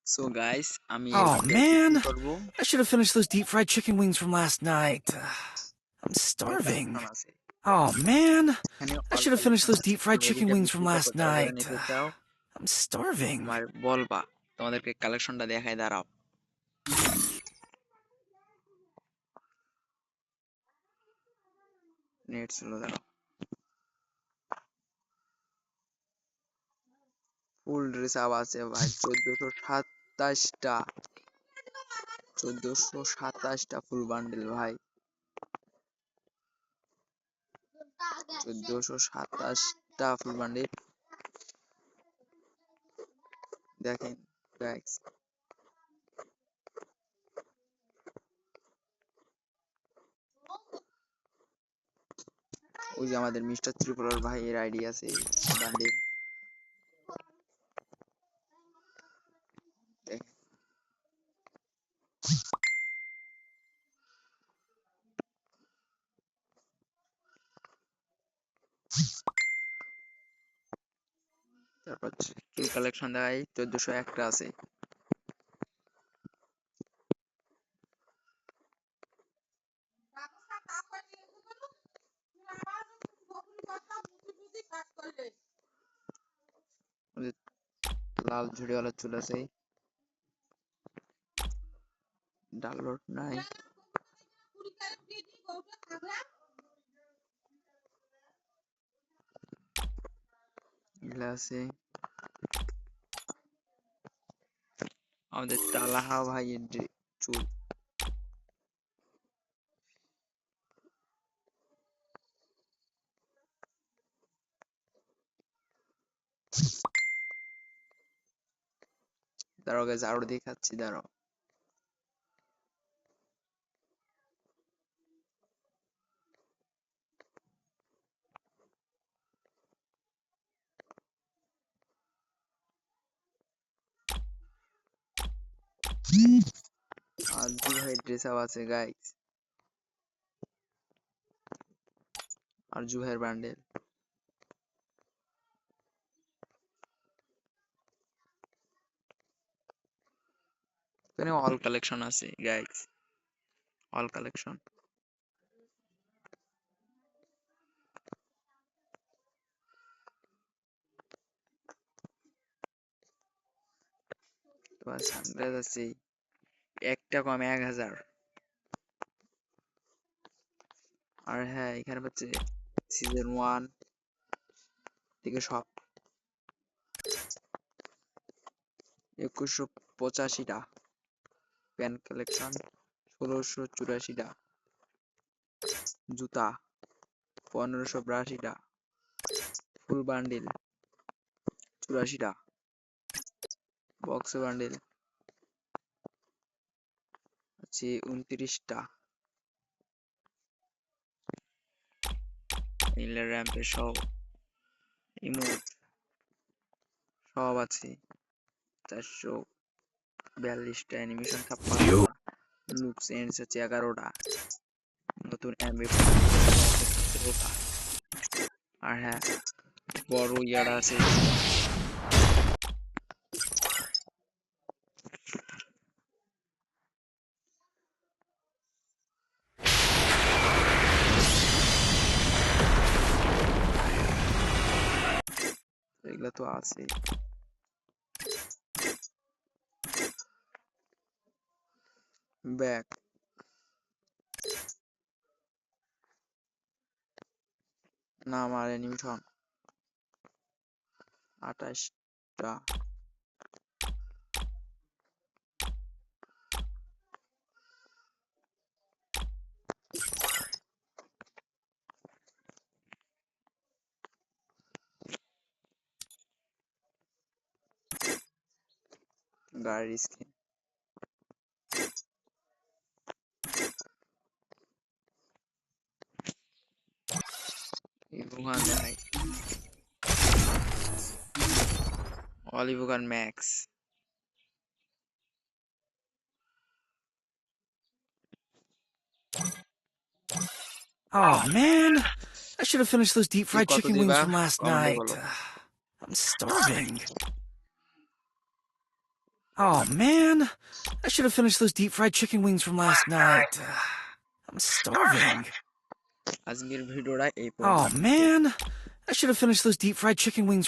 So guys আমি এই Oh ভিডিওতে কি man, করব? I should have finished those deep fried chicken wings from last night. I'm all starving. Collection আছে। Oh man, এখানে I all should have finished collection those আছে। deep fried যদি chicken এটা wings from বিক্রি last তারা যারা night. নিতে চাও I'm starving. আমার বলবা, তোমাদেরকে কালেকশনটা দেখাই দাঁড়াও। নেট স্লো দাঁড়াও। ফুল ড্রেস আপ আছে ভাই 1427টা 1427টা ফুল বান্ডেল ভাই 1427টা ফুল বান্ডেল দেখেন গাইস। ওই যে আমাদের মিস্টার ত্রিপুরার ভাই এর আইডি আছে বান্ডেল দেখেন। তারপর কিল কালেকশন দেখাই 1401টা আছে। ওই যে লাল ঝুড়িওয়ালা চুল আছে, ডাউনলোড নাই। এগুলা আছে আমাদের তালাহা ভাইয়ের চুল। দাঁড়াও গাইস আরো দেখাচ্ছি দাঁড়াও। আরজু ভাই ড্রেস আপ আছে গাইস, আরজু ভাইয়ের বান্ডেল। এখানে অল কালেকশন আছে গাইস, অল কালেকশন। তোমার সানগ্লাস আছে একটা কম 1000। আর হ্যাঁ এখানে হচ্ছে সিজন 1 থেকে সব 2185টা প্যান কালেকশন, 1684টা জুতা, 1582টা ফুল বান্ডিল, 84টা বক্স বান্ডিল আছে, 29টা নীলের র্যাম্পের সব ইমোট সব আছে, 442টা অ্যানিমেশন 56টা লুকস এন্ডস আছে 11টা, নতুন এমবি 17টা। আর হ্যাঁ বড় ইয়ারা আছে এগুলা তো আছে। ব্যাক না আমার অ্যানিমেশন 28টা গাড়ির স্কিন। ইভোগান দেখাই, অলিভোগান max. Oh man, I should have finished those deep কে fried কত chicken wings দিবা from last কমেন্টে night. বলো। I'm starving. Oh man, I should have finished those deep fried chicken wings from last night. I'm starving. আজকের ভিডিওটা এই Oh পর্যন্ত। man, I should have finished those deep fried chicken wings